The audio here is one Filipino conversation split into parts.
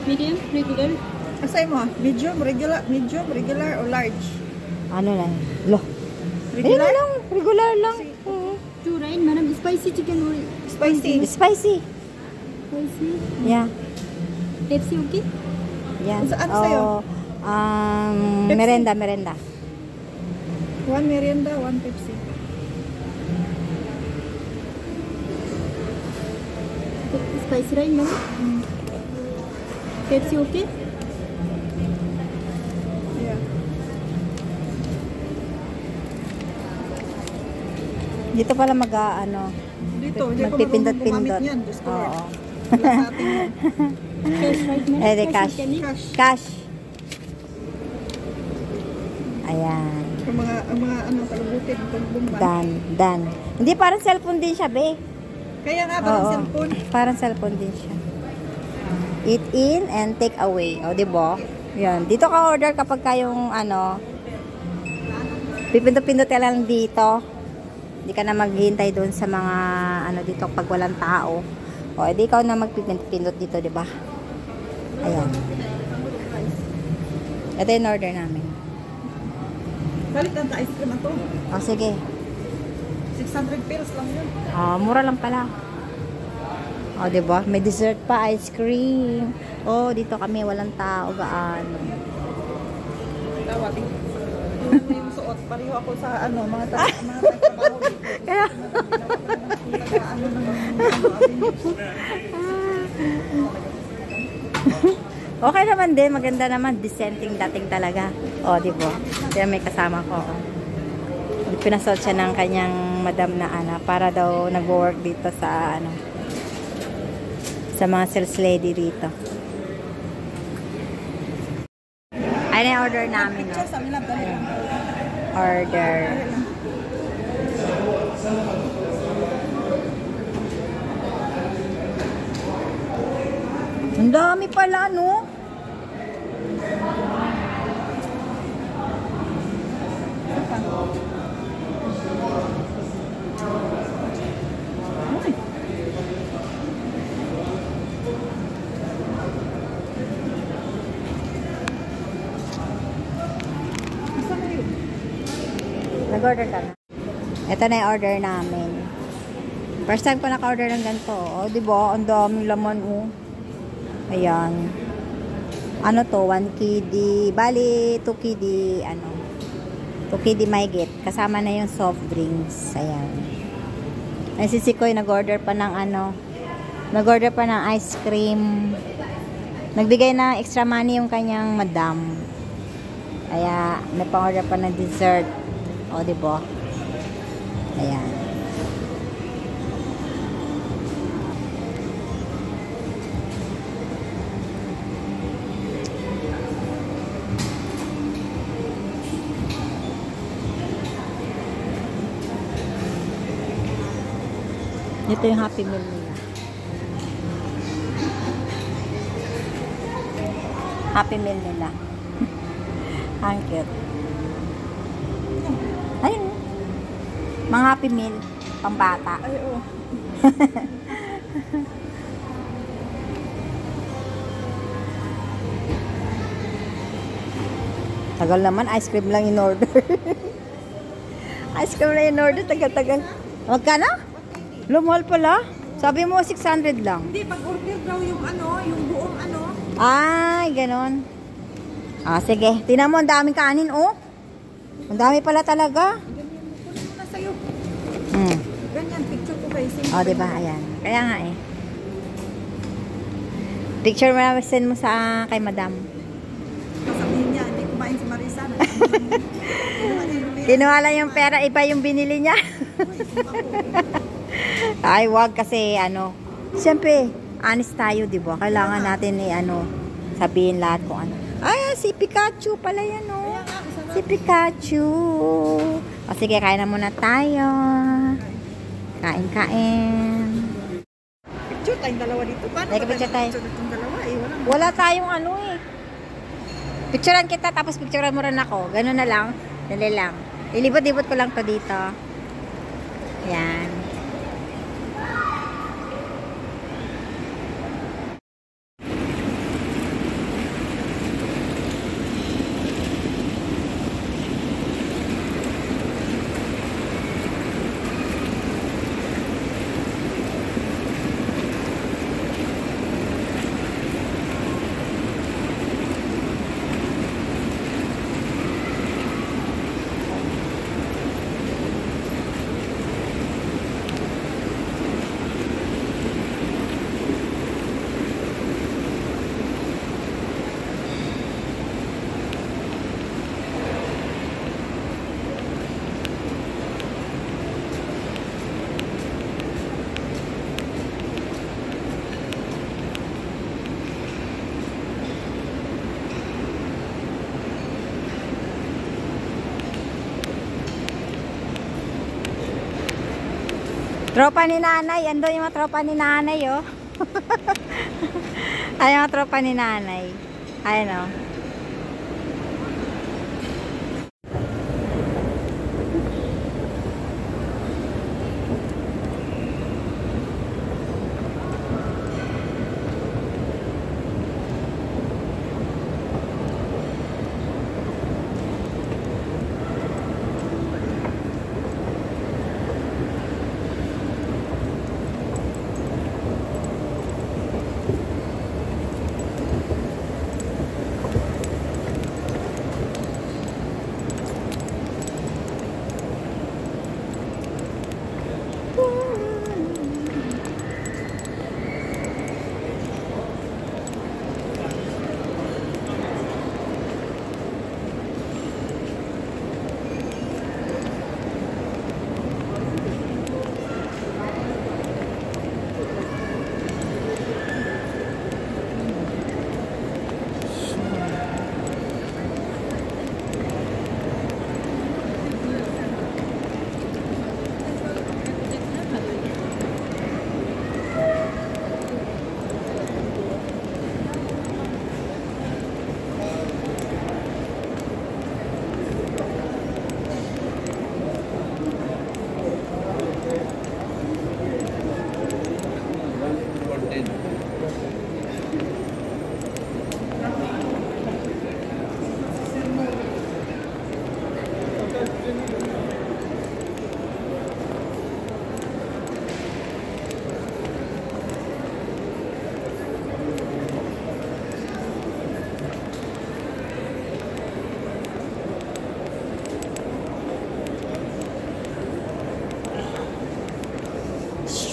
Medium, regular. Asay mo, medium, regular, o large? Ano lang? Lo. Regular? Lang, regular lang. Two, right? Madam, spicy chicken or Spicy. Spicy. spicy? Yeah. Pepsi, okay? Yeah. Ano sa'yo? Merenda. One merienda, one Pepsi. Spicy, right, madam? Pepsi, okay? Yeah. Dito pala ano, Dito, hindi ko marunong magpipindot-pindot. gumamit niyan. Diyos ko. Oo. Wala sa atin yan. Cash, right, madam? Eh, cash. Cash. Cash. Ayan. Ang mga ano, talubutin, pagbumban. Done. Hindi, parang cellphone din siya, be. Kaya nga, parang Oo. cellphone. Parang cellphone din siya. Eat in and take away. O, diba? Yan. Dito ka order kapag kayong ano, pipindot-pindot ka lang dito. Hindi ka na maghihintay doon sa mga ano dito pag walang tao. O, edi ikaw na magpipindot dito, diba? Ayan. Ito yung order namin. Galit ang ice cream na to. O, sige. 600 pills lang yun. Mura lang pala. O, diba? May dessert pa, ice cream. O, dito kami, walang tao, gaano. Tawag. Yung suot, pareho ako sa ano, mga trabaho dito. Kaya, Ano okay naman din, maganda naman, dissenting dating talaga. O, diba? Kaya may kasama ko. Pinasot siya ng kanyang madam na ana para daw nag-work dito sa ano, sa mga sales lady dito. Ay, na-order namin, no? sa amin lang, dali lang. Order. Ang dami pala, no? Nag-order ka na. Ito na yung order namin. First time ko naka-order ng ganito. O, diba? Ang daming laman, oh. Ayan. Ano to? 1 KD. Bali, 2 KD, ano. 2 KD mahigit. Kasama na yung soft drinks. Ayan. Ay, si Sikoy nag-order pa ng ano. Nag-order pa ng ice cream. Nagbigay na extra money yung kanyang madam. Kaya, may pang-order pa ng dessert. O, diba? Ayan. Ito yung Happy Meal nila. Happy Meal nila. Ang cute. Ayun. Mga Happy Meal. Pambata. Ay, oo. Tagal naman. Ice cream lang in order. Ice cream lang in order. Tagal-tagal. Magkano? Lumahal pala. Sabi mo 600 lang. Hindi, pag-order daw yung ano, yung buong ano. Ay, ganon. Sige. Tingnan mo, ang daming kanin, oh. Ang dami pala talaga. Ganyan, kunin mo na sa'yo. Ganyan, picture ko kayo. Diba? Ayan. Kaya nga eh. Picture mo na, send mo sa kay madam. Sabihin niya, hindi kumain si Marisa. Kinuha lang yung pera, iba yung binili niya. Ay, wag kasi, ano. Siyempre, honest tayo, diba? Kailangan natin sabihin lahat kung ano. Ay, si Pikachu pala yan, oh. Si Pikachu. O, sige, kain na muna tayo. Kain. Picture tayong dalawa dito. Paano Like, picture tayo. Itong dalawa eh. Wala tayong ano eh. Picturean kita, tapos picturean mo rin ako. Ganun na lang. Dali lang. Ilibot-libot ko lang to dito. Ayan. Tropa ni nanay. Ando yung mga tropa ni nanay, oh. Ay, yung mga tropa ni nanay. Ayan, oh.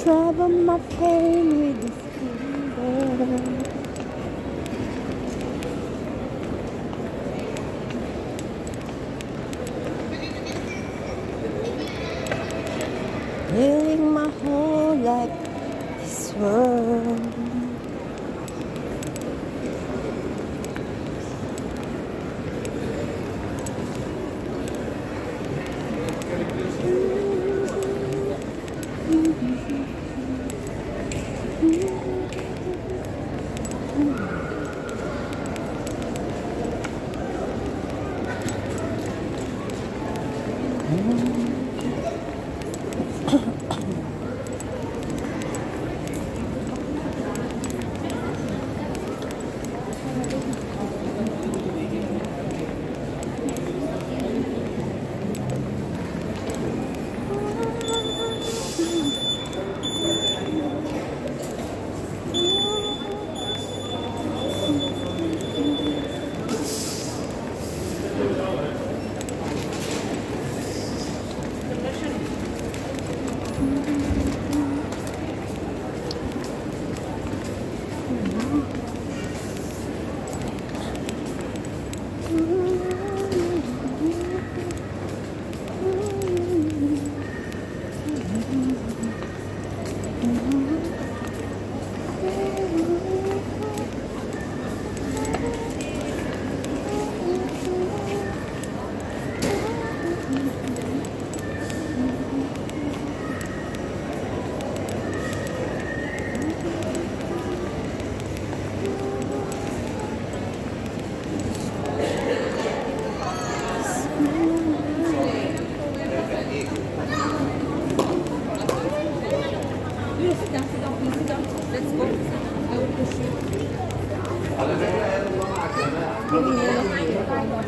Trouble my pain with this finger. Healing my whole life, this world. Let's go.